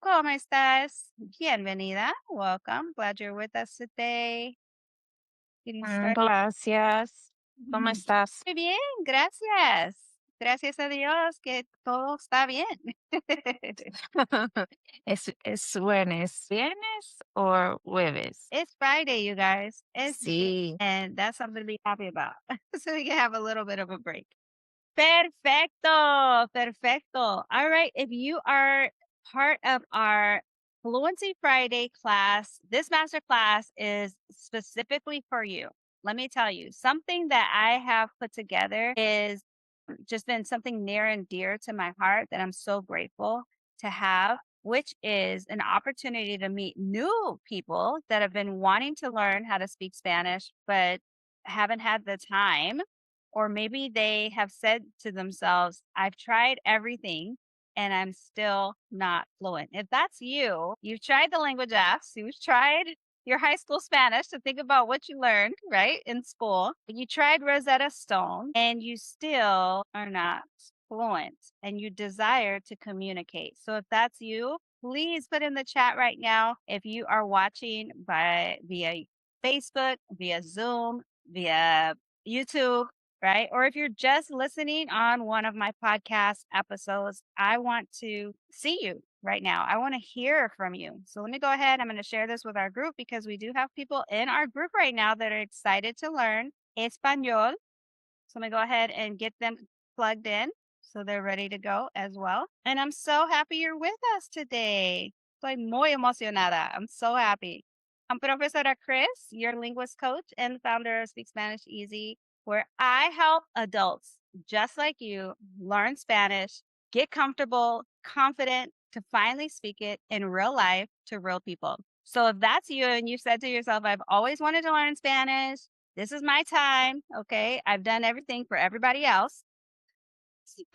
¿Cómo estás? Bienvenida. Welcome. Glad you're with us today. Getting started. Gracias. ¿Cómo Ujú. estás? Muy bien, gracias. Gracias a Dios que todo está bien. ¿Es viernes o jueves? It's Friday, you guys. Sí. And that's something to be happy about. So we can have a little bit of a break. Perfecto, perfecto. All right. If you are part of our Fluency Friday class, this master class is specifically for you. Let me tell you, something that I have put together is just been something near and dear to my heart that I'm so grateful to have, which is an opportunity to meet new people that have been wanting to learn how to speak Spanish, but haven't had the time. Or maybe they have said to themselves, I've tried everything and I'm still not fluent. If that's you, you've tried the language apps, you've tried your high school Spanish to think about what you learned, right, in school. You tried Rosetta Stone and you still are not fluent and you desire to communicate. So if that's you, please put in the chat right now if you are watching by via Facebook, via Zoom, via YouTube, right? Or if you're just listening on one of my podcast episodes, I want to see you right now. I want to hear from you. So let me go ahead. I'm going to share this with our group because we do have people in our group right now that are excited to learn Espanol. So let me go ahead and get them plugged in so they're ready to go as well. And I'm so happy you're with us today. Estoy muy emocionada. I'm so happy. I'm Profesora Chris, your linguist coach and founder of Speak Spanish Easy, where I help adults just like you learn Spanish, get comfortable, confident to finally speak it in real life to real people. So if that's you and you said to yourself, I've always wanted to learn Spanish, this is my time. Okay. I've done everything for everybody else.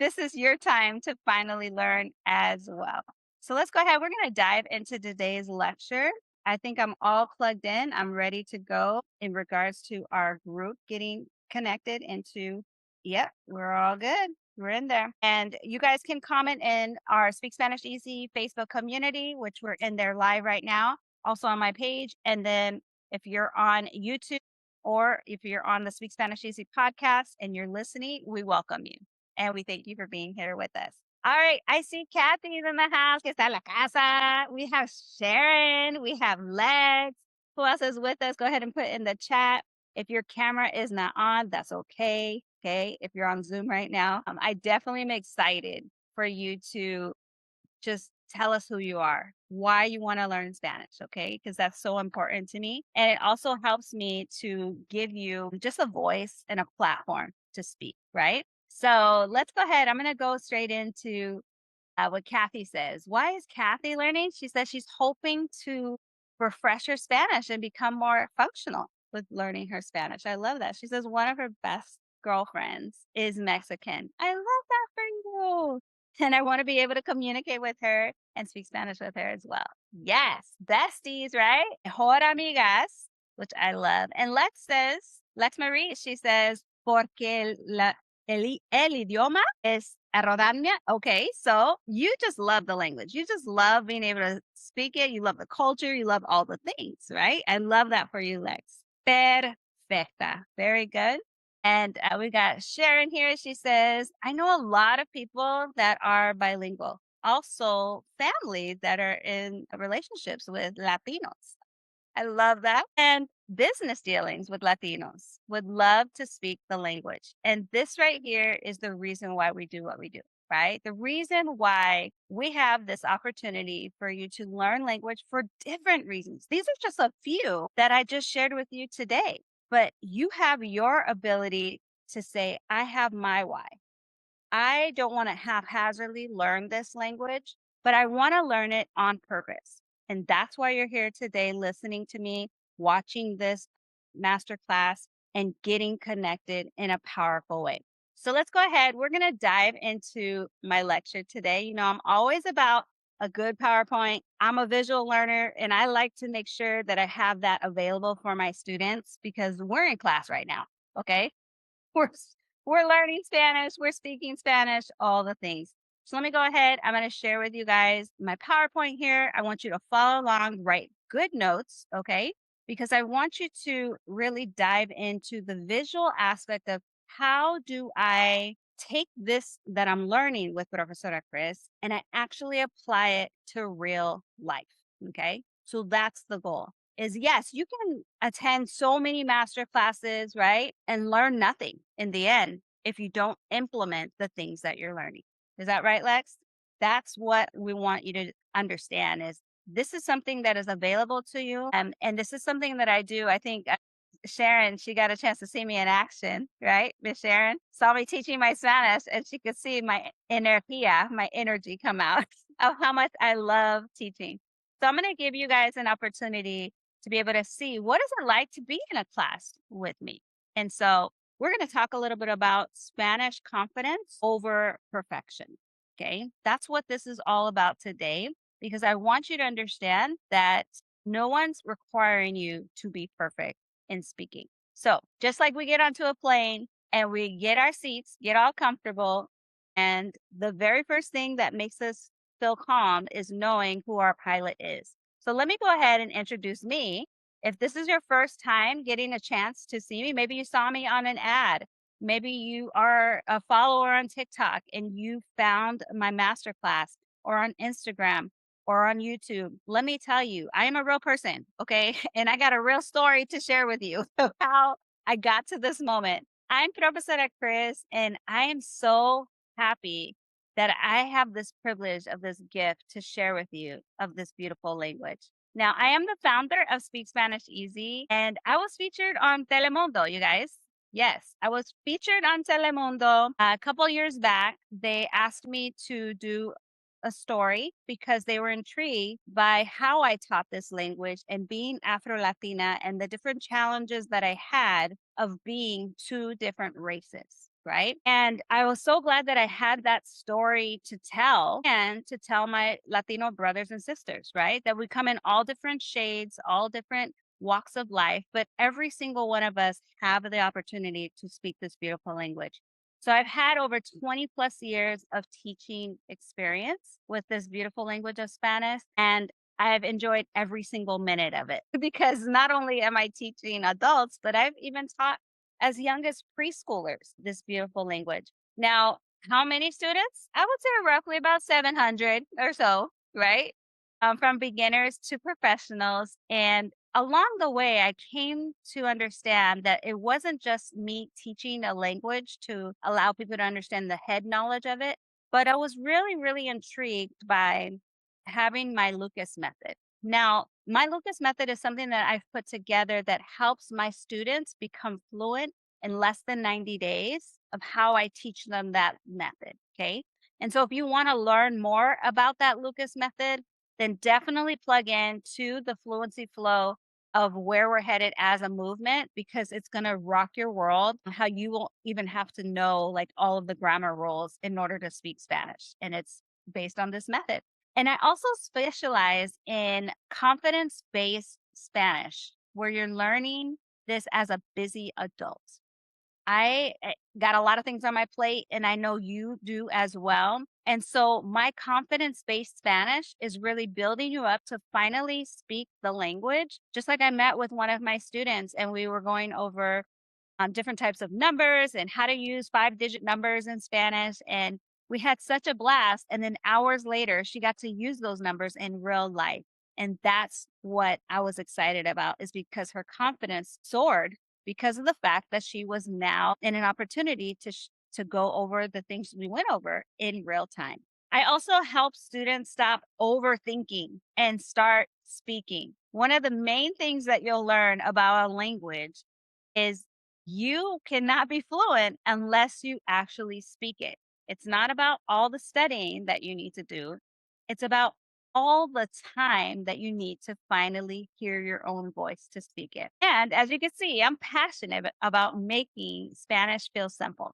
This is your time to finally learn as well. So let's go ahead. We're going to dive into today's lecture. I think I'm all plugged in. I'm ready to go in regards to our group getting connected into, yep, we're all good. We're in there. And you guys can comment in our Speak Spanish Easy Facebook community, which we're in there live right now, also on my page. And then if you're on YouTube or if you're on the Speak Spanish Easy podcast and you're listening, we welcome you. And we thank you for being here with us. All right, I see Kathy's in the house, que está en la casa. We have Sharon, we have Lex. Who else is with us? Go ahead and put in the chat. If your camera is not on, that's okay. Okay, if you're on Zoom right now, I definitely am excited for you to just tell us who you are, why you want to learn Spanish, okay? Because that's so important to me. And it also helps me to give you just a voice and a platform to speak, right? So let's go ahead. I'm going to go straight into what Kathy says. Why is Kathy learning? She says she's hoping to refresh her Spanish and become more functional with learning her Spanish. I love that. She says one of her best girlfriends is Mexican. I love that for you. And I want to be able to communicate with her and speak Spanish with her as well. Yes, besties, right? Mejor amigas, which I love. And Lex says, Lex Marie, she says, porque el idioma es arrogancia. Okay, so you just love the language. You just love being able to speak it. You love the culture. You love all the things, right? I love that for you, Lex. Perfecta. Very good. And we got Sharon here. She says, I know a lot of people that are bilingual, also families that are in relationships with Latinos. I love that. And business dealings with Latinos would love to speak the language. And this right here is the reason why we do what we do, right? The reason why we have this opportunity for you to learn language for different reasons. These are just a few that I just shared with you today, but you have your ability to say, I have my why. I don't want to haphazardly learn this language, but I want to learn it on purpose. And that's why you're here today listening to me, watching this masterclass, and getting connected in a powerful way. So let's go ahead. We're going to dive into my lecture today. You know, I'm always about a good PowerPoint. I'm a visual learner, and I like to make sure that I have that available for my students because we're in class right now. Okay. We're we're learning Spanish, we're speaking Spanish, all the things. So let me go ahead. I'm going to share with you guys my PowerPoint here. I want you to follow along, write good notes, okay? Because I want you to really dive into the visual aspect of how do I take this that I'm learning with Professora Chris and I actually apply it to real life, okay? So that's the goal. Is yes, you can attend so many master classes, right? And learn nothing in the end if you don't implement the things that you're learning. Is that right, Lex? That's what we want you to understand is this is something that is available to you. And this is something that I do. I think Sharon, she got a chance to see me in action, right? Miss Sharon saw me teaching my Spanish and she could see my energia, my energy come out of how much I love teaching. So I'm going to give you guys an opportunity to be able to see what is it like to be in a class with me. And so we're going to talk a little bit about Spanish confidence over perfection. Okay. That's what this is all about today, because I want you to understand that no one's requiring you to be perfect in speaking. So just like we get onto a plane and we get our seats, get all comfortable, and the very first thing that makes us feel calm is knowing who our pilot is. So let me go ahead and introduce me. If this is your first time getting a chance to see me, maybe you saw me on an ad. Maybe you are a follower on TikTok and you found my masterclass or on Instagram or on YouTube. Let me tell you, I am a real person, okay? And I got a real story to share with you of how I got to this moment. I'm Professora Chris, and I am so happy that I have this privilege of this gift to share with you of this beautiful language. Now, I am the founder of Speak Spanish Easy, and I was featured on Telemundo, you guys. Yes, I was featured on Telemundo a couple years back. They asked me to do a story because they were intrigued by how I taught this language and being Afro Latina and the different challenges that I had of being two different races. Right. And I was so glad that I had that story to tell and to tell my Latino brothers and sisters, right? That we come in all different shades, all different walks of life, but every single one of us have the opportunity to speak this beautiful language. So I've had over 20 plus years of teaching experience with this beautiful language of Spanish, and I've enjoyed every single minute of it because not only am I teaching adults, but I've even taught as young as preschoolers this beautiful language. Now, how many students? I would say roughly about 700 or so, right? From beginners to professionals. And along the way, I came to understand that it wasn't just me teaching a language to allow people to understand the head knowledge of it, but I was really, really intrigued by having my Lucas method. Now, my Lucas method is something that I've put together that helps my students become fluent in less than 90 days of how I teach them that method. Okay. And so if you want to learn more about that Lucas method, then definitely plug in to the fluency flow of where we're headed as a movement because it's going to rock your world how you won't even have to know like all of the grammar rules in order to speak Spanish. And it's based on this method. And I also specialize in confidence based Spanish, where you're learning this as a busy adult. I got a lot of things on my plate, and I know you do as well. And so, my confidence based Spanish is really building you up to finally speak the language. Just like I met with one of my students, and we were going over different types of numbers and how to use 5-digit numbers in Spanish. And we had such a blast. And then hours later, she got to use those numbers in real life. And that's what I was excited about is because her confidence soared because of the fact that she was now in an opportunity to go over the things we went over in real time. I also help students stop overthinking and start speaking. One of the main things that you'll learn about a language is you cannot be fluent unless you actually speak it. It's not about all the studying that you need to do. It's about all the time that you need to finally hear your own voice to speak it. And as you can see, I'm passionate about making Spanish feel simple,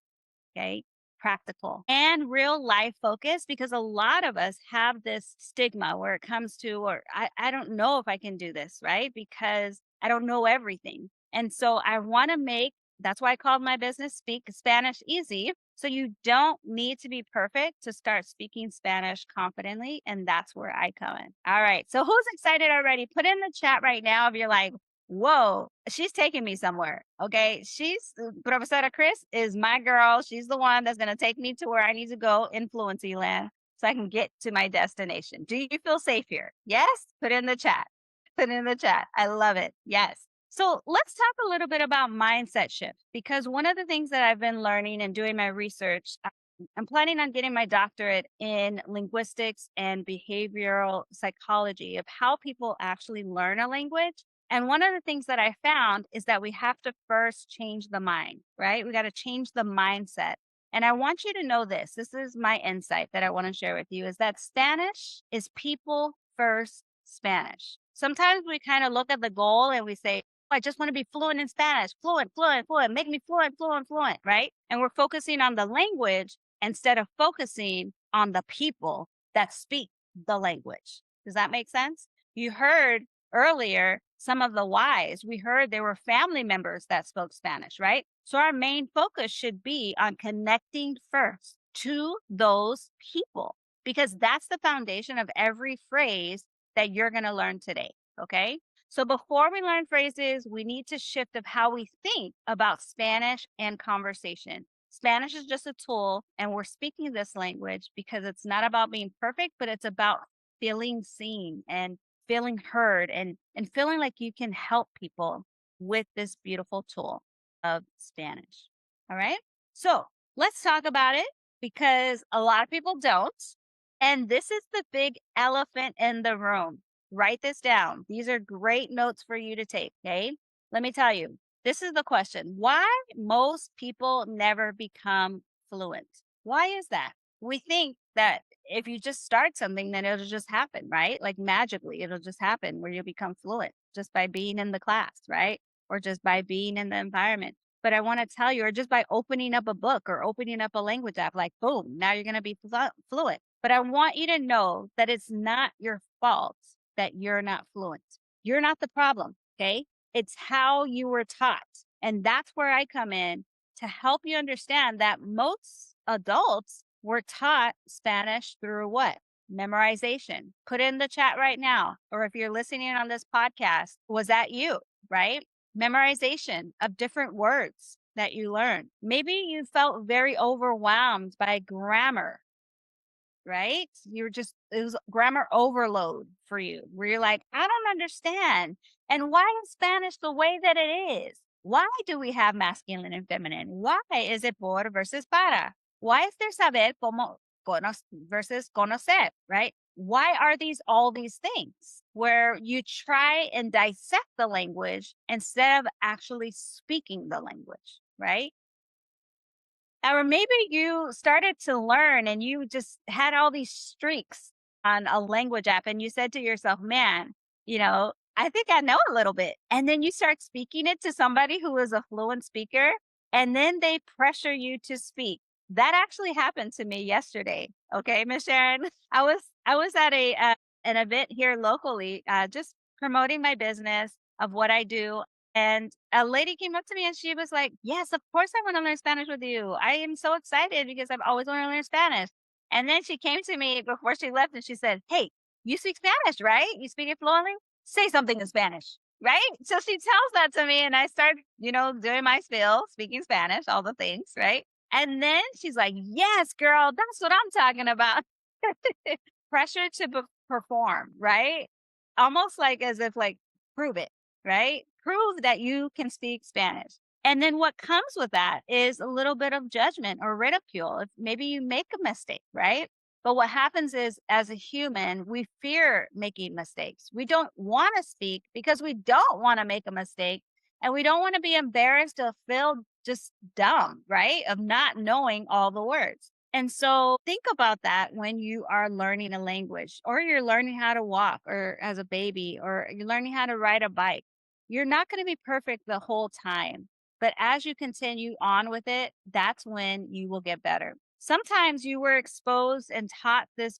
okay? Practical and real life focus because a lot of us have this stigma where it comes to, or I don't know if I can do this, right? Because I don't know everything. And so I want to make That's why I called my business Speak Spanish Easy. So you don't need to be perfect to start speaking Spanish confidently. And that's where I come in. All right. So who's excited already? Put in the chat right now if you're like, whoa, she's taking me somewhere. Okay. Professora Chris is my girl. She's the one that's going to take me to where I need to go in fluency land so I can get to my destination. Do you feel safe here? Yes? Put in the chat. Put in the chat. I love it. Yes. So let's talk a little bit about mindset shift because one of the things that I've been learning and doing my research, I'm planning on getting my doctorate in linguistics and behavioral psychology of how people actually learn a language. And one of the things that I found is that we have to first change the mind, right? We got to change the mindset. And I want you to know this. This is my insight that I want to share with you is that Spanish is people first Spanish. Sometimes we kind of look at the goal and we say, I just want to be fluent in Spanish, fluent, fluent, fluent, make me fluent, fluent, fluent, right? And we're focusing on the language instead of focusing on the people that speak the language. Does that make sense? You heard earlier some of the whys. We heard there were family members that spoke Spanish, right? So our main focus should be on connecting first to those people because that's the foundation of every phrase that you're going to learn today. Okay. So before we learn phrases, we need to shift of how we think about Spanish and conversation. Spanish is just a tool, and we're speaking this language because it's not about being perfect, but it's about feeling seen and feeling heard and feeling like you can help people with this beautiful tool of Spanish. All right. So let's talk about it because a lot of people don't. And this is the big elephant in the room. Write this down. These are great notes for you to take. Okay. Let me tell you, this is the question. Why most people never become fluent? Why is that? We think that if you just start something, then it'll just happen, right? Like magically, it'll just happen where you'll become fluent just by being in the class, right? Or just by being in the environment. But I want to tell you, or just by opening up a book or opening up a language app, like boom, now you're going to be fluent. But I want you to know that it's not your fault that you're not fluent. You're not the problem. Okay. It's how you were taught. And that's where I come in to help you understand that most adults were taught Spanish through what? Memorization. Put in the chat right now. Or if you're listening on this podcast, was that you, right? Memorization of different words that you learned. Maybe you felt very overwhelmed by grammar, right? It was grammar overload for you, where you're like, I don't understand. And why is Spanish the way that it is? Why do we have masculine and feminine? Why is it por versus para? Why is there saber como versus conocer, right? Why are these all these things where you try and dissect the language instead of actually speaking the language, right? Or maybe you started to learn and you just had all these streaks on a language app and you said to yourself, man, I think I know a little bit. And then you start speaking it to somebody who is a fluent speaker and then they pressure you to speak. That actually happened to me yesterday. Okay, Miss Sharon. I was at an event here locally, just promoting my business of what I do, and a lady came up to me and she was like, yes, of course I want to learn Spanish with you. I am so excited because I've always wanted to learn Spanish. And then she came to me before she left and she said, hey, you speak Spanish, right? You speak it fluently? Say something in Spanish, right? So she tells that to me and I start, doing my spiel, speaking Spanish, all the things, right? And then she's like, yes, girl, that's what I'm talking about. Pressure to perform, right? Almost like as if like, prove it, right? Prove that you can speak Spanish. And then what comes with that is a little bit of judgment or ridicule. If maybe you make a mistake, right? But what happens is, as a human, we fear making mistakes. We don't want to speak because we don't want to make a mistake. And we don't want to be embarrassed or feel just dumb, right? Of not knowing all the words. And so think about that when you are learning a language or you're learning how to walk or as a baby or you're learning how to ride a bike. You're not going to be perfect the whole time. But as you continue on with it, that's when you will get better. Sometimes you were exposed and taught this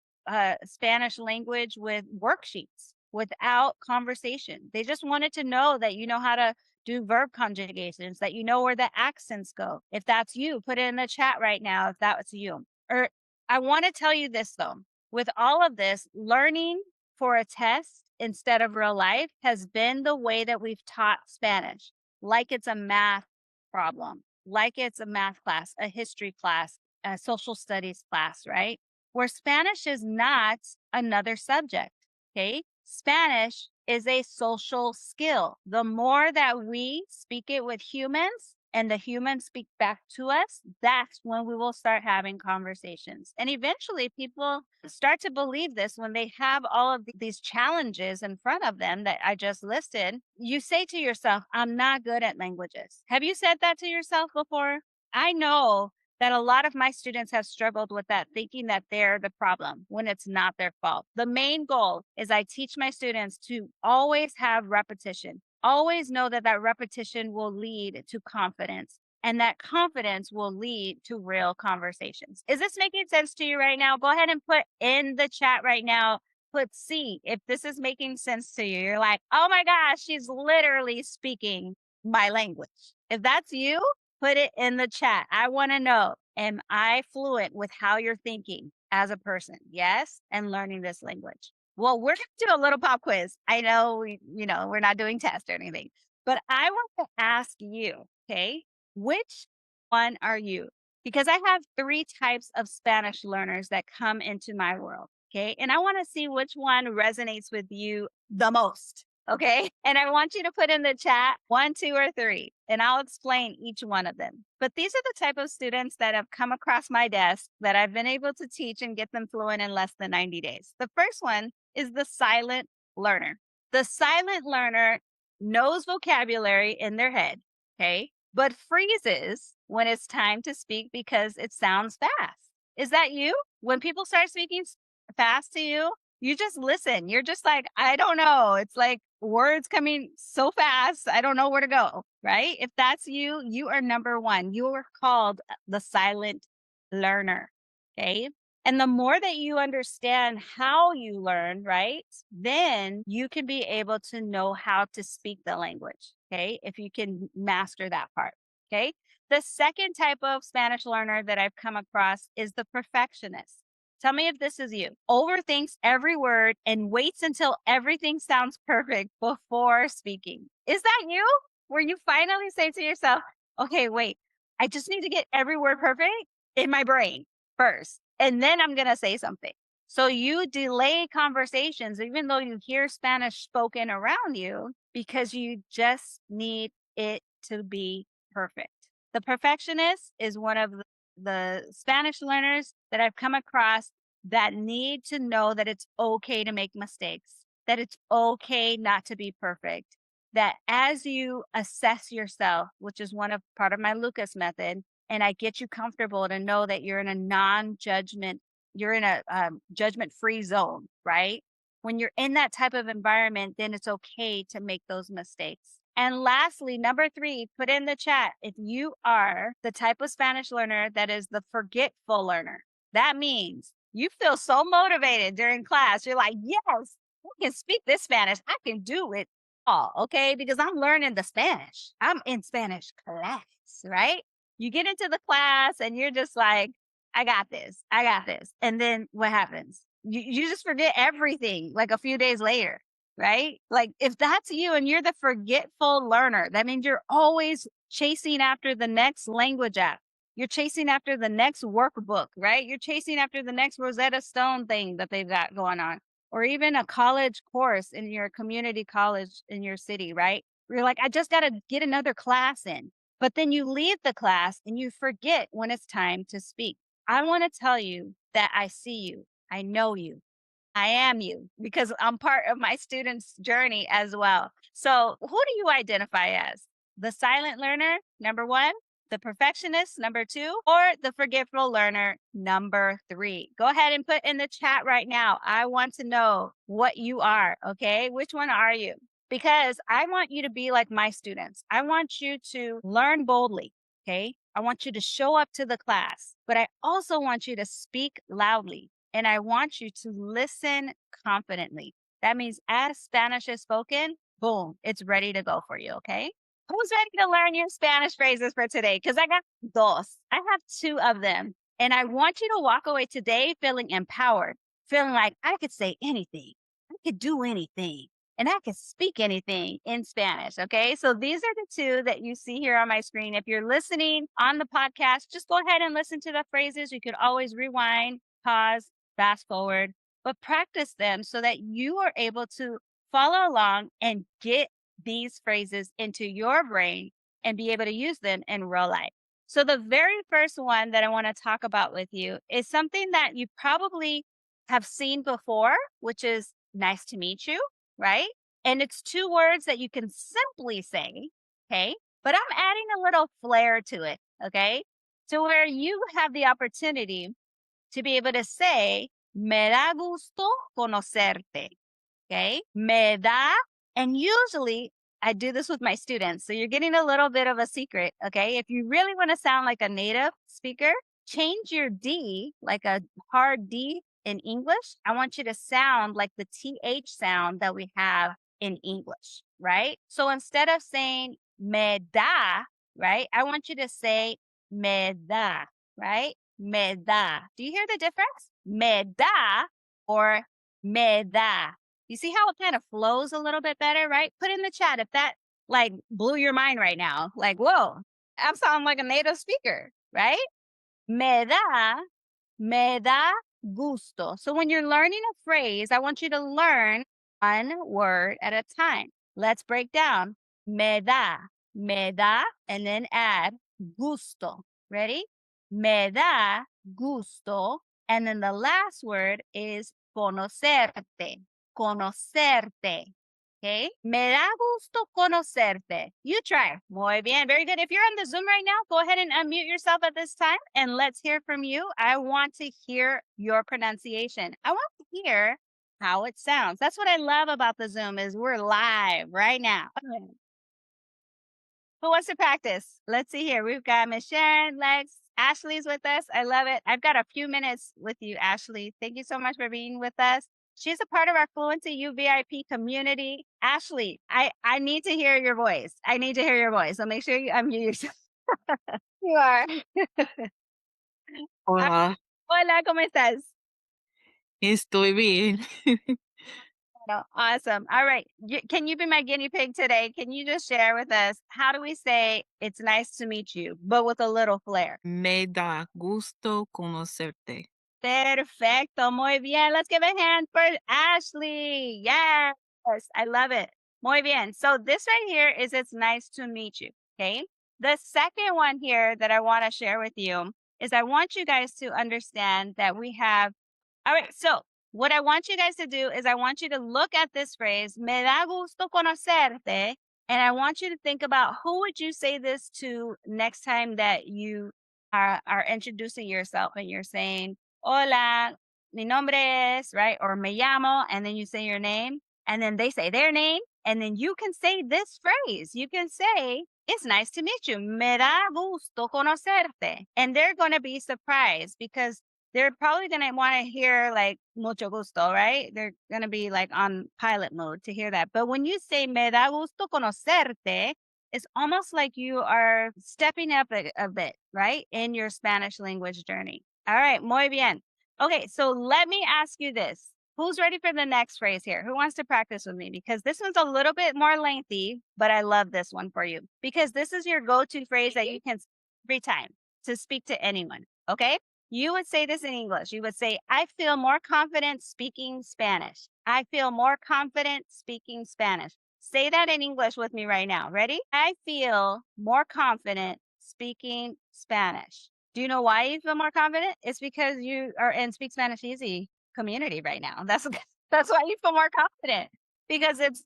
Spanish language with worksheets, without conversation. They just wanted to know that you know how to do verb conjugations, that you know where the accents go. If that's you, put it in the chat right now if that's you. Or I want to tell you this though, with all of this, learning for a test instead of real life has been the way that we've taught Spanish, like it's a math problem, like it's a math class, a history class, a social studies class, right? Where Spanish is not another subject. Okay. Spanish is a social skill. The more that we speak it with humans and the humans speak back to us, that's when we will start having conversations. And eventually people start to believe this when they have all of these challenges in front of them that I just listed. You say to yourself, I'm not good at languages. Have you said that to yourself before? I know that a lot of my students have struggled with that, thinking that they're the problem when it's not their fault. The main goal is I teach my students to always have repetition, always know that that repetition will lead to confidence. And that confidence will lead to real conversations. Is this making sense to you right now? Go ahead and put in the chat right now. Put C if this is making sense to you. You're like, oh my gosh, she's literally speaking my language. If that's you, put it in the chat. I want to know, am I fluent with how you're thinking as a person? Yes, and learning this language. Well, we're going to do a little pop quiz. I know we're not doing tests or anything, but I want to ask you, okay, which one are you? Because I have three types of Spanish learners that come into my world. Okay. And I want to see which one resonates with you the most. Okay. And I want you to put in the chat 1, 2, or 3, and I'll explain each one of them. But these are the type of students that have come across my desk that I've been able to teach and get them fluent in less than 90 days. The first one is the silent learner. The silent learner knows vocabulary in their head. Okay. But freezes when it's time to speak because it sounds fast. Is that you? When people start speaking fast to you, you just listen. You're just like, I don't know. It's like words coming so fast. I don't know where to go. Right. If that's you, you are number one. You are called the silent learner. Okay. And the more that you understand how you learn, right, then you can be able to know how to speak the language. Okay. If you can master that part. Okay. The second type of Spanish learner that I've come across is the perfectionist. Tell me if this is you. Overthinks every word and waits until everything sounds perfect before speaking. Is that you? Where you finally say to yourself, okay, wait, I just need to get every word perfect in my brain first, and then I'm going to say something. So you delay conversations, even though you hear Spanish spoken around you, because you just need it to be perfect. The perfectionist is one of the Spanish learners that I've come across that need to know that it's okay to make mistakes, that it's okay not to be perfect, that as you assess yourself, which is part of my Lucas method, and I get you comfortable to know that you're in a non-judgment, you're in a judgment-free zone, right? When you're in that type of environment, then it's okay to make those mistakes. And lastly, number 3, put in the chat if you are the type of Spanish learner that is the forgetful learner. That means you feel so motivated during class. You're like, yes, I can speak this Spanish. I can do it all, okay? Because I'm learning the Spanish. I'm in Spanish class, right? You get into the class and you're just like, I got this. I got this. And then what happens? You just forget everything like a few days later, right? Like if that's you and you're the forgetful learner, that means you're always chasing after the next language app. You're chasing after the next workbook, right? You're chasing after the next Rosetta Stone thing that they've got going on, or even a college course in your community college in your city, right? You're like, I just got to get another class in. But then you leave the class and you forget when it's time to speak. I want to tell you that I see you. I know you. I am you because I'm part of my students' journey as well. So, who do you identify as? The silent learner, number 1, the perfectionist, number 2, or the forgetful learner, number 3? Go ahead and put in the chat right now. I want to know what you are, okay? Which one are you? Because I want you to be like my students. I want you to learn boldly, okay? I want you to show up to the class, but I also want you to speak loudly and I want you to listen confidently. That means as Spanish is spoken, boom, it's ready to go for you, okay? Who's ready to learn your Spanish phrases for today? Because I got dos. I have two of them. And I want you to walk away today feeling empowered, feeling like I could say anything, I could do anything, and I could speak anything in Spanish. Okay. So these are the two that you see here on my screen. If you're listening on the podcast, just go ahead and listen to the phrases. You could always rewind, pause, fast forward, but practice them so that you are able to follow along and get these phrases into your brain and be able to use them in real life. So, the very first one that I want to talk about with you is something that you probably have seen before, which is nice to meet you, right? And it's two words that you can simply say, okay? But I'm adding a little flair to it, okay? To where you have the opportunity to be able to say, me da gusto conocerte. Okay. Me da. And usually I do this with my students. So you're getting a little bit of a secret. Okay. If you really want to sound like a native speaker, change your D, like a hard D in English. I want you to sound like the TH sound that we have in English. Right. So instead of saying me da, right, I want you to say me da, right? Me da. Do you hear the difference? Me da or me da. You see how it kind of flows a little bit better, right? Put in the chat if that like blew your mind right now. Like, whoa, I'm sounding like a native speaker, right? Me da, me da gusto. So when you're learning a phrase, I want you to learn one word at a time. Let's break down. Me da, and then add gusto. Ready? Me da gusto. And then the last word is conocerte. Conocerte. Okay. Me da gusto conocerte. You try. Muy bien. Very good. If you're on the Zoom right now, go ahead and unmute yourself at this time and let's hear from you. I want to hear your pronunciation. I want to hear how it sounds. That's what I love about the Zoom is we're live right now. Who wants to practice? Let's see here. We've got Miss Sharon, Lex, Ashley's with us. I love it. I've got a few minutes with you, Ashley. Thank you so much for being with us. She's a part of our Fluency UVIP community. Ashley, I need to hear your voice. I need to hear your voice. So make sure you unmute yourself. You are. Ah, Hola, hola, ¿cómo estás? estoy bien. No, awesome. All right. Can you be my guinea pig today? Can you just share with us how do we say it's nice to meet you, but with a little flair? Me da gusto conocerte. Perfecto. Muy bien. Let's give a hand for Ashley. Yes. I love it. Muy bien. So this right here is it's nice to meet you. Okay. The second one here that I want to share with you is I want you guys to understand that we have. All right. So what I want you guys to do is I want you to look at this phrase, me da gusto conocerte. And I want you to think about who would you say this to next time that you are introducing yourself and you're saying, hola, mi nombre es, right? Or me llamo, and then you say your name, and then they say their name, and then you can say this phrase. You can say, it's nice to meet you. Me da gusto conocerte. And they're going to be surprised because they're probably going to want to hear like mucho gusto, right? They're going to be like on pilot mode to hear that. But when you say me da gusto conocerte, it's almost like you are stepping up a bit, right? In your Spanish language journey. All right, muy bien. Okay, so let me ask you this. Who's ready for the next phrase here? Who wants to practice with me? Because this one's a little bit more lengthy, but I love this one for you because this is your go-to phrase that you can every time to speak to anyone. Okay? You would say this in English. You would say, I feel more confident speaking Spanish. I feel more confident speaking Spanish. Say that in English with me right now. Ready? I feel more confident speaking Spanish. Do you know why you feel more confident? It's because you are in Speak Spanish Easy community right now. That's why you feel more confident because it's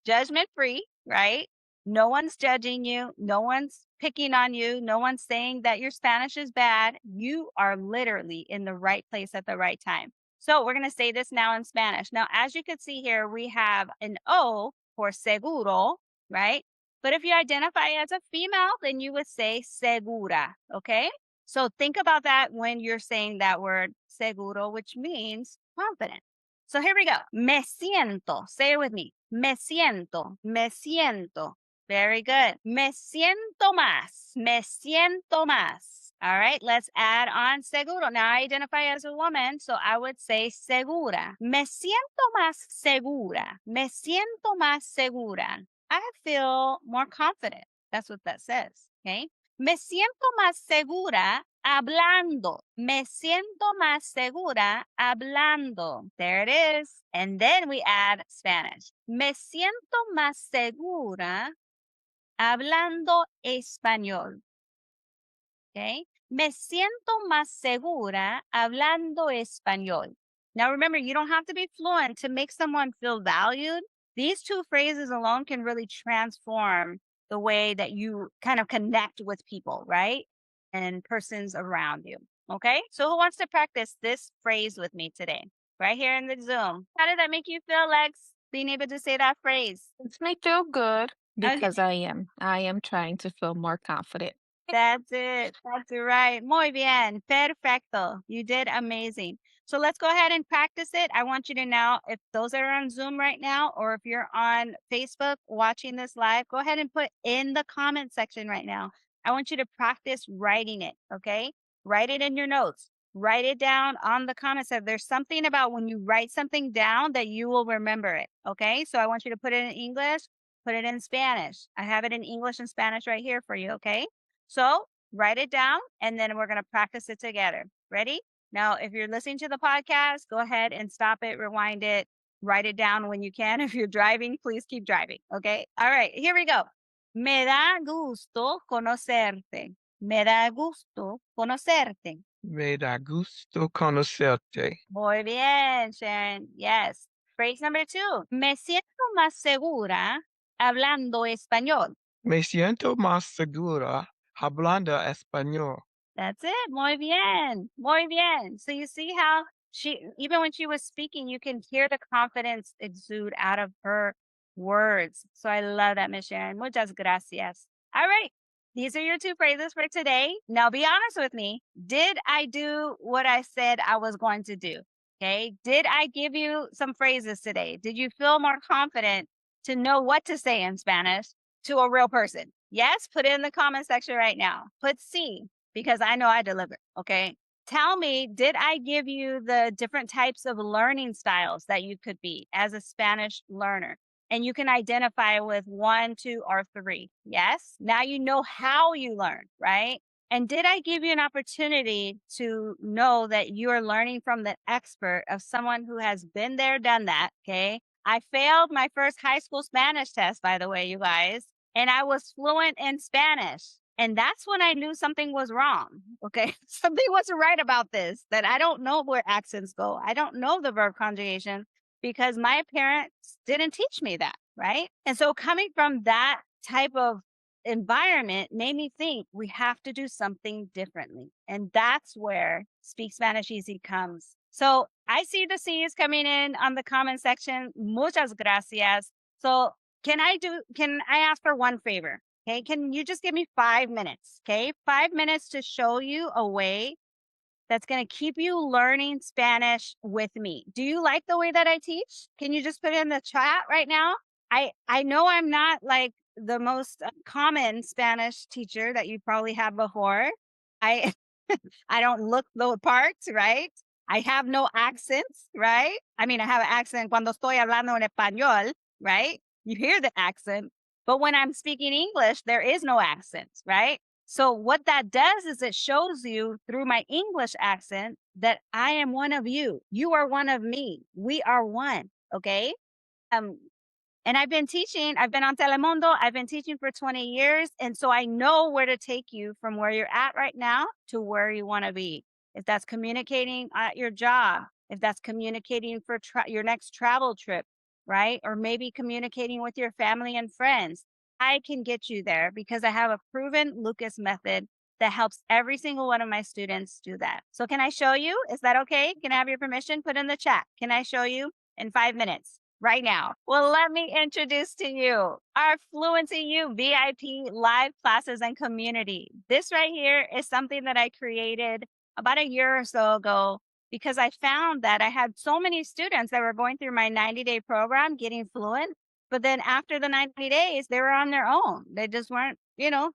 judgment free, right? No one's judging you. No one's picking on you. No one's saying that your Spanish is bad. You are literally in the right place at the right time. So we're going to say this now in Spanish. Now, as you can see here, we have an O for seguro, right? But if you identify as a female, then you would say segura, okay? So think about that when you're saying that word seguro, which means confident. So here we go. Me siento. Say it with me. Me siento. Me siento. Very good. Me siento más. Me siento más. All right, let's add on seguro. Now I identify as a woman, so I would say segura. Me siento más segura. Me siento más segura. I feel more confident. That's what that says. Okay. Me siento más segura hablando. Me siento más segura hablando. There it is. And then we add Spanish. Me siento más segura hablando español. Okay. Me siento más segura hablando español. Now remember, you don't have to be fluent to make someone feel valued. These two phrases alone can really transform the way that you kind of connect with people, right? And persons around you. Okay. So who wants to practice this phrase with me today? Right here in the Zoom. How did that make you feel, Lex? Being able to say that phrase? Makes me feel good Okay. because I am trying to feel more confident. That's it. That's right. Muy bien. Perfecto. You did amazing. So let's go ahead and practice it. I want you to now, if those that are on Zoom right now, or if you're on Facebook watching this live, go ahead and put in the comment section right now. I want you to practice writing it. Okay. Write it in your notes. Write it down on the comment section. There's something about when you write something down that you will remember it. Okay. So I want you to put it in English, put it in Spanish. I have it in English and Spanish right here for you. Okay. So write it down and then we're going to practice it together. Ready? Now, if you're listening to the podcast, go ahead and stop it, rewind it, write it down when you can. If you're driving, please keep driving. Okay. All right. Here we go. Me da gusto conocerte. Me da gusto conocerte. Me da gusto conocerte. Muy bien, Sharon. Yes. Phrase number 2. Me siento más segura hablando español. Me siento más segura hablando español. That's it. Muy bien. Muy bien. So you see how even when she was speaking, you can hear the confidence exude out of her words. So I love that, Miss Sharon. Muchas gracias. All right. These are your 2 phrases for today. Now be honest with me. Did I do what I said I was going to do? Okay. Did I give you some phrases today? Did you feel more confident to know what to say in Spanish to a real person? Yes. Put it in the comment section right now. Put C, because I know I deliver. Okay. Tell me, did I give you the different types of learning styles that you could be as a Spanish learner? And you can identify with 1, 2, or 3. Yes. Now you know how you learn, right? And did I give you an opportunity to know that you are learning from the expert of someone who has been there, done that? Okay. I failed my first high school Spanish test, by the way, you guys, and I was fluent in Spanish. And that's when I knew something was wrong. Okay. Something wasn't right about this, that I don't know where accents go. I don't know the verb conjugation because my parents didn't teach me that. Right. And so coming from that type of environment made me think we have to do something differently. And that's where Speak Spanish Easy comes. So I see the C's coming in on the comment section. Muchas gracias. So can I ask for one favor? Okay, can you just give me 5 minutes? Okay, 5 minutes to show you a way that's going to keep you learning Spanish with me. Do you like the way that I teach? Can you just put it in the chat right now? I know I'm not like the most common Spanish teacher that you probably had before. I I don't look the parts, right? I have no accents, right? I mean, I have an accent cuando estoy hablando en español, right? You hear the accent. But when I'm speaking English, there is no accent, right? So what that does is it shows you through my English accent that I am one of you. You are one of me. We are one. Okay. And I've been on Telemundo. I've been teaching for 20 years. And so I know where to take you from where you're at right now to where you want to be. If that's communicating at your job, if that's communicating for your next travel trip, right? Or maybe communicating with your family and friends. I can get you there because I have a proven Lucas method that helps every single one of my students do that. So can I show you? Is that okay? Can I have your permission? Put in the chat. Can I show you in 5 minutes? Right now. Well, let me introduce to you our Fluency U VIP live classes and community. This right here is something that I created about a year or so ago because I found that I had so many students that were going through my 90-day program getting fluent. But then after the 90 days, they were on their own. They just weren't,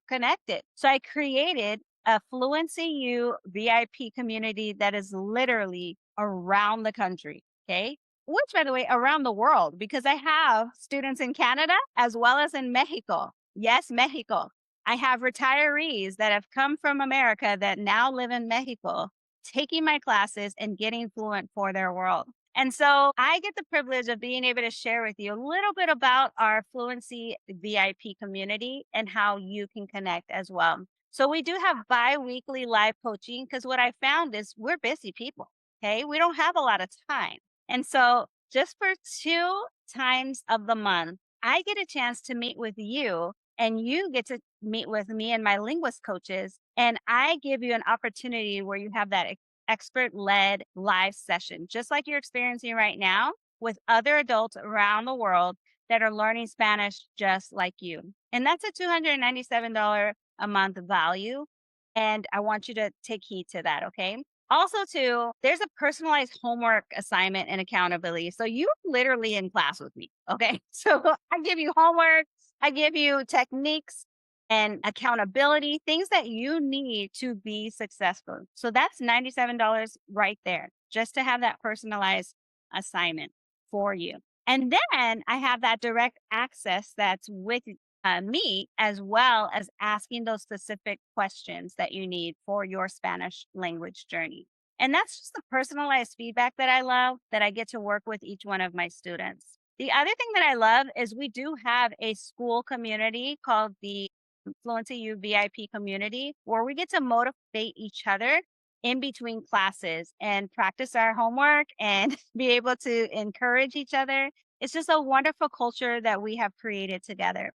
connected. So I created a Fluency U VIP community that is literally around the country. Okay. Which, by the way, around the world, because I have students in Canada as well as in Mexico. Yes, Mexico. I have retirees that have come from America that now live in Mexico, taking my classes and getting fluent for their world. And so I get the privilege of being able to share with you a little bit about our Fluency VIP community and how you can connect as well. So we do have bi-weekly live coaching because what I found is we're busy people. Okay. We don't have a lot of time. And so just for 2 times of the month, I get a chance to meet with you and you get to meet with me and my linguist coaches. And I give you an opportunity where you have that expert led live session, just like you're experiencing right now with other adults around the world that are learning Spanish just like you. And that's a $297 a month value. And I want you to take heed to that. Okay. Also, too, there's a personalized homework assignment and accountability. So you're literally in class with me. Okay. So I give you homework, I give you techniques and accountability, things that you need to be successful. So that's $97 right there, just to have that personalized assignment for you. And then I have that direct access that's with me, as well as asking those specific questions that you need for your Spanish language journey. And that's just the personalized feedback that I love, that I get to work with each one of my students. The other thing that I love is we do have a school community called the Fluency U VIP community, where we get to motivate each other in between classes and practice our homework and be able to encourage each other. It's just a wonderful culture that we have created together.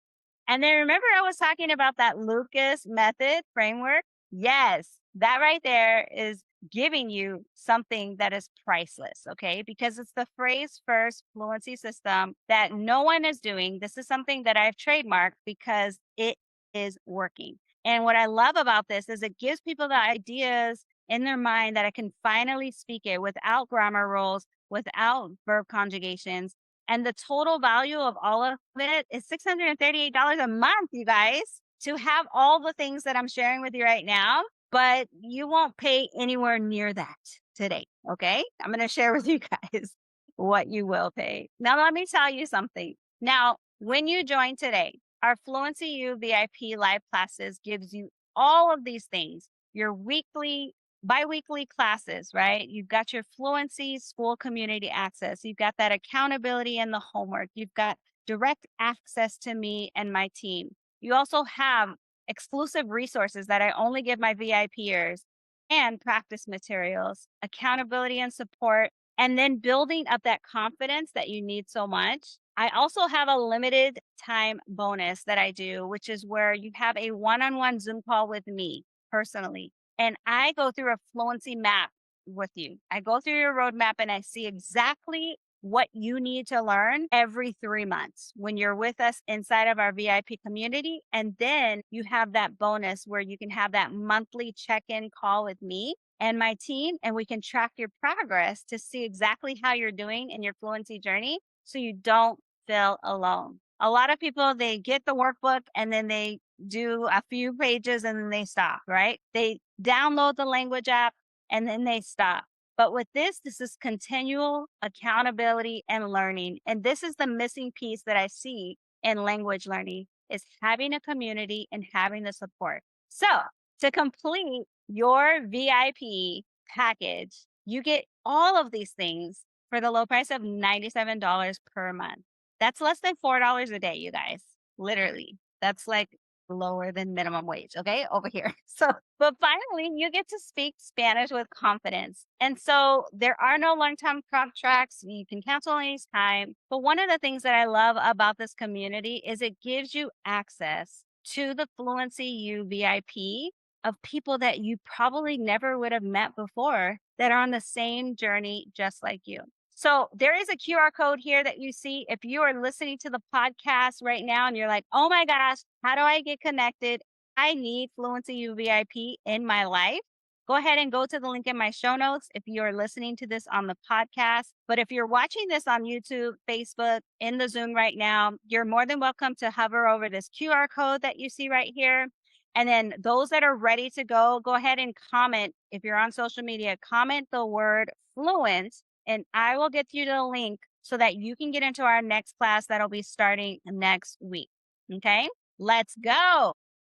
And then remember, I was talking about that Lucas method framework? Yes, that right there is giving you something that is priceless, okay? Because it's the phrase first fluency system that no one is doing. This is something that I've trademarked because it is working. And what I love about this is it gives people the ideas in their mind that I can finally speak it without grammar rules, without verb conjugations, and the total value of all of it is $638 a month, you guys, to have all the things that I'm sharing with you right now. But you won't pay anywhere near that today. Okay. I'm going to share with you guys what you will pay. Now, let me tell you something. Now, when you join today, our Fluency U VIP live classes gives you all of these things, your weekly biweekly classes, right? You've got your fluency school community access. You've got that accountability and the homework. You've got direct access to me and my team. You also have exclusive resources that I only give my VIPers and practice materials, accountability and support, and then building up that confidence that you need so much. I also have a limited time bonus that I do, which is where you have a one-on-one Zoom call with me personally. And I go through a fluency map with you. I go through your roadmap and I see exactly what you need to learn every 3 months when you're with us inside of our VIP community. And then you have that bonus where you can have that monthly check in call with me and my team, and we can track your progress to see exactly how you're doing in your fluency journey so you don't feel alone. A lot of people, they get the workbook and then they do a few pages and then they stop, right? They download the language app and then they stop. But with this is continual accountability and learning. And this is the missing piece that I see in language learning is having a community and having the support. So to complete your VIP package, you get all of these things for the low price of $97 per month. That's less than $4 a day, you guys. Literally. That's like lower than minimum wage, okay? Over here. So, but finally, you get to speak Spanish with confidence. And so there are no long-term contracts. You can cancel anytime. But one of the things that I love about this community is it gives you access to the Fluency U VIP of people that you probably never would have met before that are on the same journey just like you. So there is a QR code here that you see. If you are listening to the podcast right now and you're like, oh my gosh, how do I get connected? I need Fluency U VIP in my life. go ahead and go to the link in my show notes if you're listening to this on the podcast. But if you're watching this on YouTube, Facebook, in the Zoom right now, you're more than welcome to hover over this QR code that you see right here. And then those that are ready to go ahead and comment. If you're on social media, comment the word fluent, and I will get you the link so that you can get into our next class that'll be starting next week. Okay, let's go.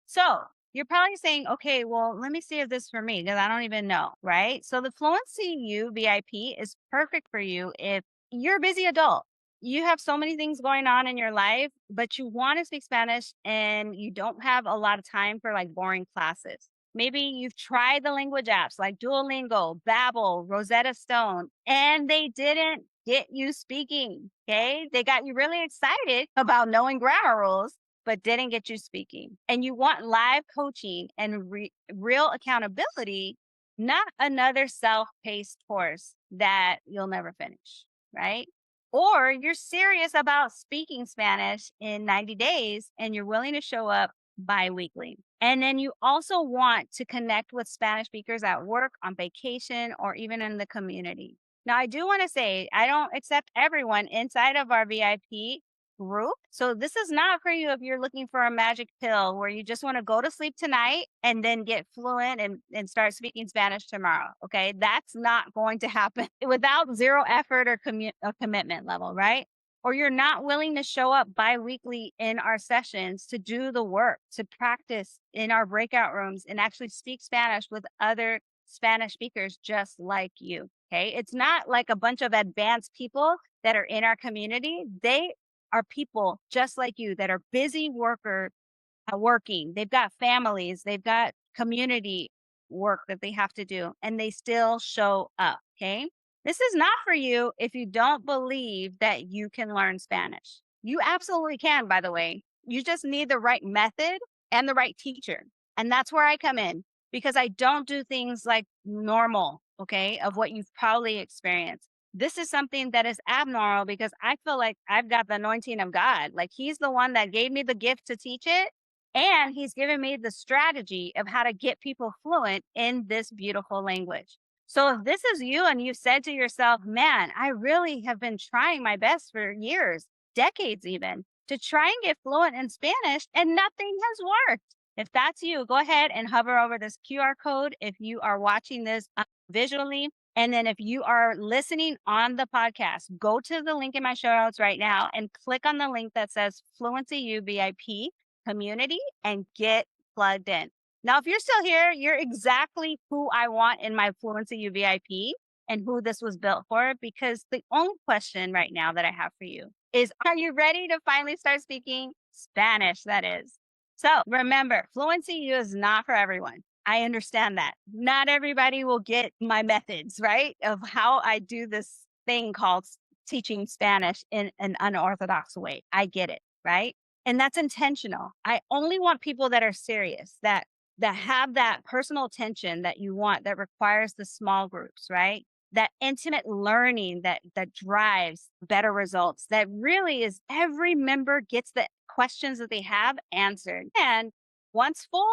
So you're probably saying, okay, well, let me see if this is for me because I don't even know, right? So the Fluency U VIP is perfect for you if you're a busy adult. You have so many things going on in your life, but you want to speak Spanish and you don't have a lot of time for like boring classes. Maybe you've tried the language apps like Duolingo, Babbel, Rosetta Stone, and they didn't get you speaking. Okay. They got you really excited about knowing grammar rules, but didn't get you speaking. And you want live coaching and real accountability, not another self paced course that you'll never finish. Right. Or you're serious about speaking Spanish in 90 days and you're willing to show up bi-weekly. And then you also want to connect with Spanish speakers at work, on vacation, or even in the community. Now, I do want to say I don't accept everyone inside of our VIP group. So this is not for you if you're looking for a magic pill where you just want to go to sleep tonight and then get fluent and start speaking Spanish tomorrow. Okay. That's not going to happen without zero effort or a commitment level, right? Or you're not willing to show up bi-weekly in our sessions to do the work, to practice in our breakout rooms and actually speak Spanish with other Spanish speakers just like you. Okay. It's not like a bunch of advanced people that are in our community. They are people just like you that are busy working. They've got families, they've got community work that they have to do, and they still show up. Okay. This is not for you if you don't believe that you can learn Spanish. You absolutely can, by the way. You just need the right method and the right teacher. And that's where I come in because I don't do things like normal, okay, of what you've probably experienced. This is something that is abnormal because I feel like I've got the anointing of God. Like he's the one that gave me the gift to teach it. And he's given me the strategy of how to get people fluent in this beautiful language. So if this is you and you've said to yourself, man, I really have been trying my best for years, decades even, to try and get fluent in Spanish and nothing has worked. If that's you, go ahead and hover over this QR code if you are watching this visually. And then if you are listening on the podcast, go to the link in my show notes right now and click on the link that says Fluency U VIP community and get plugged in. Now, if you're still here, you're exactly who I want in my Fluency U VIP and who this was built for, because the only question right now that I have for you is, are you ready to finally start speaking Spanish? That is. So remember, Fluency U is not for everyone. I understand that. Not everybody will get my methods, right? Of how I do this thing called teaching Spanish in an unorthodox way. I get it, right? And that's intentional. I only want people that are serious, that have that personal attention that you want, that requires the small groups, right? That intimate learning that drives better results. That really is every member gets the questions that they have answered. And once full,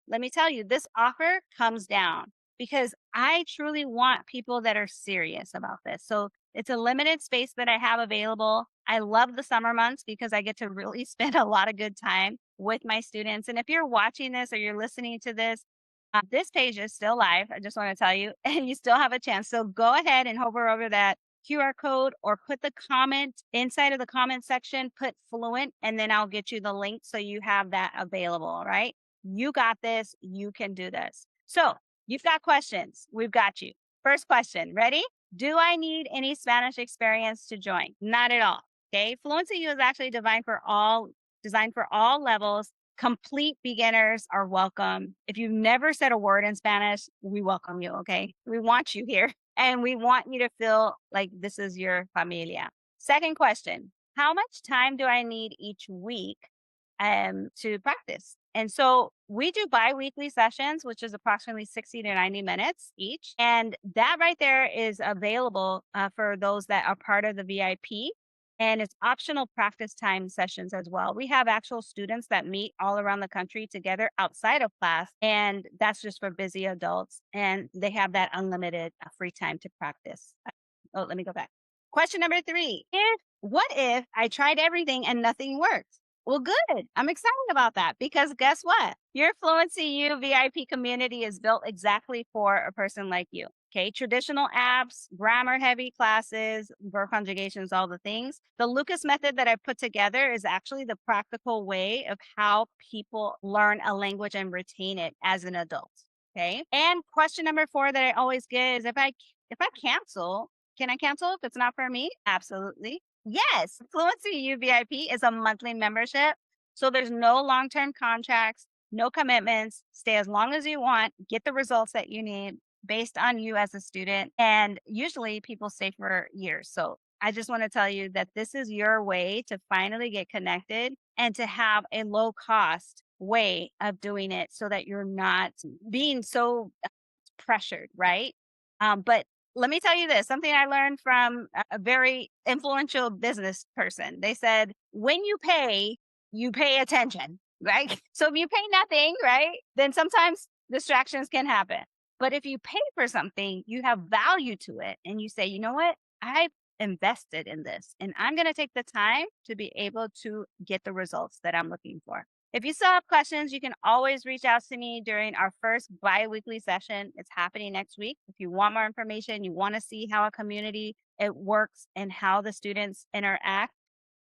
let me tell you, this offer comes down because I truly want people that are serious about this. So it's a limited space that I have available. I love the summer months because I get to really spend a lot of good time with my students. And if you're watching this or you're listening to this page is still live. I just want to tell you, and you still have a chance. So go ahead and hover over that QR code or put the comment inside of the comment section, put fluent, and then I'll get you the link so you have that available. All right. You got this. You can do this. So you've got questions. We've got you. First question. Ready? Do I need any Spanish experience to join? Not at all. Okay. Fluency U is actually designed for all levels. Complete beginners are welcome. If you've never said a word in Spanish, we welcome you. Okay. We want you here and we want you to feel like this is your familia. Second question. How much time do I need each week to practice? And so we do bi-weekly sessions, which is approximately 60 to 90 minutes each. And that right there is available for those that are part of the VIP. and it's optional practice time sessions as well. We have actual students that meet all around the country together outside of class, and that's just for busy adults. And they have that unlimited free time to practice. Oh, let me go back. Question number 3. What if I tried everything and nothing worked? Well, good. I'm excited about that because guess what? Your Fluency U VIP community is built exactly for a person like you. Okay, traditional apps, grammar heavy classes, verb conjugations, all the things. The Lucas method that I put together is actually the practical way of how people learn a language and retain it as an adult. Okay. And question number 4 that I always get is if I cancel, can I cancel if it's not for me? Absolutely. Yes. Fluency U VIP is a monthly membership. So there's no long-term contracts, no commitments. Stay as long as you want, get the results that you need based on you as a student. And usually people stay for years. So I just want to tell you that this is your way to finally get connected and to have a low cost way of doing it so that you're not being so pressured, right? But let me tell you this, something I learned from a very influential business person. They said, when you pay attention, right? So if you pay nothing, right, then sometimes distractions can happen. But if you pay for something, you have value to it and you say, you know what? I've invested in this and I'm going to take the time to be able to get the results that I'm looking for. If you still have questions, you can always reach out to me during our first bi-weekly session. It's happening next week. If you want more information, you want to see how a community it works and how the students interact,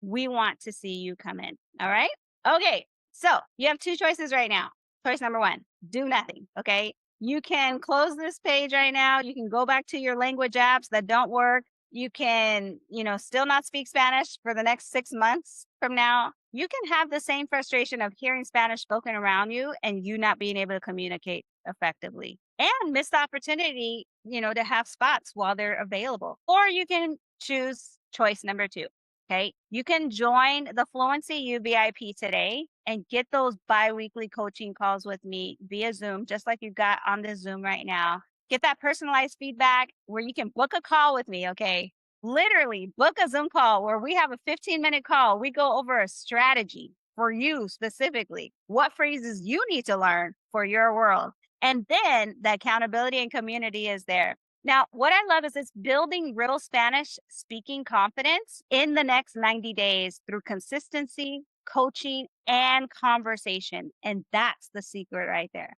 we want to see you come in. All right? Okay. So you have 2 choices right now. Choice number 1, do nothing. Okay. You can close this page right now. You can go back to your language apps that don't work. You can, still not speak Spanish for the next 6 months from now. You can have the same frustration of hearing Spanish spoken around you and you not being able to communicate effectively and missed opportunity, to have spots while they're available. Or you can choose choice number 2. Okay. You can join the Fluency U VIP today and get those bi-weekly coaching calls with me via Zoom, just like you got on this Zoom right now. Get that personalized feedback where you can book a call with me. Okay. Literally book a Zoom call where we have a 15-minute call. We go over a strategy for you specifically, what phrases you need to learn for your world. And then the accountability and community is there. Now, what I love is it's building real Spanish speaking confidence in the next 90 days through consistency, coaching, and conversation. And that's the secret right there.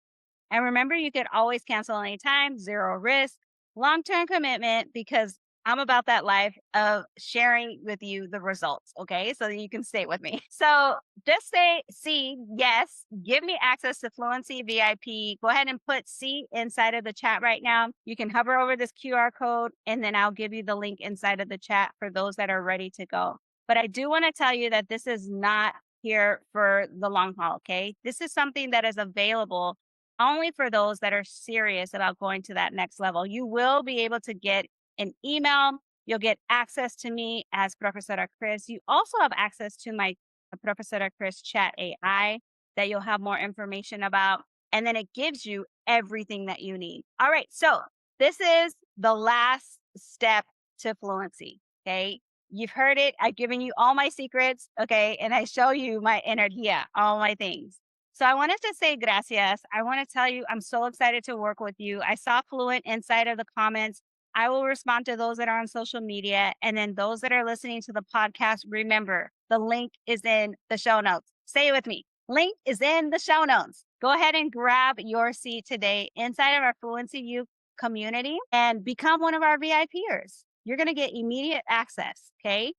And remember, you could always cancel anytime, 0 risk, long-term commitment, because I'm about that life of sharing with you the results. Okay. So that you can stay with me. So just say C, yes, give me access to Fluency VIP. Go ahead and put C inside of the chat right now. You can hover over this QR code and then I'll give you the link inside of the chat for those that are ready to go. But I do want to tell you that this is not here for the long haul. Okay. This is something that is available only for those that are serious about going to that next level. You will be able to get an email. You'll get access to me as Professora Chris. You also have access to my Professora Chris chat AI that you'll have more information about. And then it gives you everything that you need. All right. So this is the last step to fluency. Okay. You've heard it. I've given you all my secrets. Okay. And I show you my energía, all my things. So I wanted to say gracias. I want to tell you, I'm so excited to work with you. I saw Fluent inside of the comments. I will respond to those that are on social media. And then those that are listening to the podcast, remember the link is in the show notes. Say it with me. Link is in the show notes. Go ahead and grab your seat today inside of our Fluency U community and become one of our VIPers. You're going to get immediate access. Okay.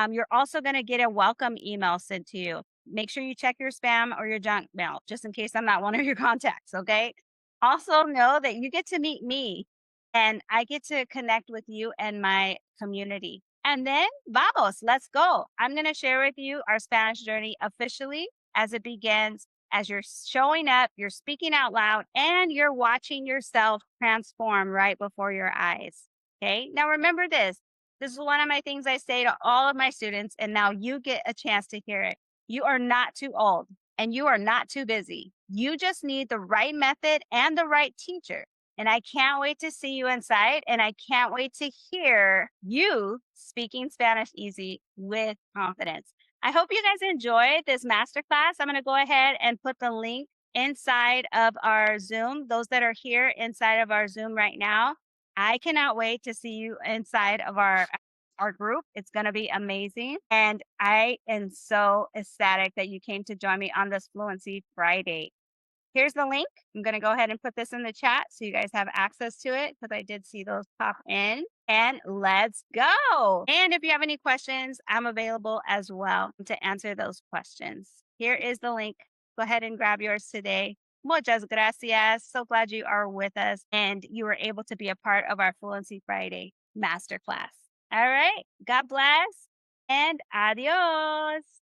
You're also going to get a welcome email sent to you. Make sure you check your spam or your junk mail, just in case I'm not one of your contacts. Okay. Also know that you get to meet me and I get to connect with you and my community. And then, vamos, let's go. I'm going to share with you our Spanish journey officially as it begins, as you're showing up, you're speaking out loud, and you're watching yourself transform right before your eyes. Okay. Now, remember this. This is one of my things I say to all of my students, and now you get a chance to hear it. You are not too old and you are not too busy. You just need the right method and the right teacher. And I can't wait to see you inside. And I can't wait to hear you speaking Spanish easy with confidence. I hope you guys enjoyed this masterclass. I'm going to go ahead and put the link inside of our Zoom. Those that are here inside of our Zoom right now, I cannot wait to see you inside of our group. It's going to be amazing. And I am so ecstatic that you came to join me on this Fluency Friday. Here's the link. I'm going to go ahead and put this in the chat so you guys have access to it because I did see those pop in. And let's go. And if you have any questions, I'm available as well to answer those questions. Here is the link. Go ahead and grab yours today. Muchas gracias. So glad you are with us and you were able to be a part of our Fluency Friday Masterclass. All right. God bless and adios.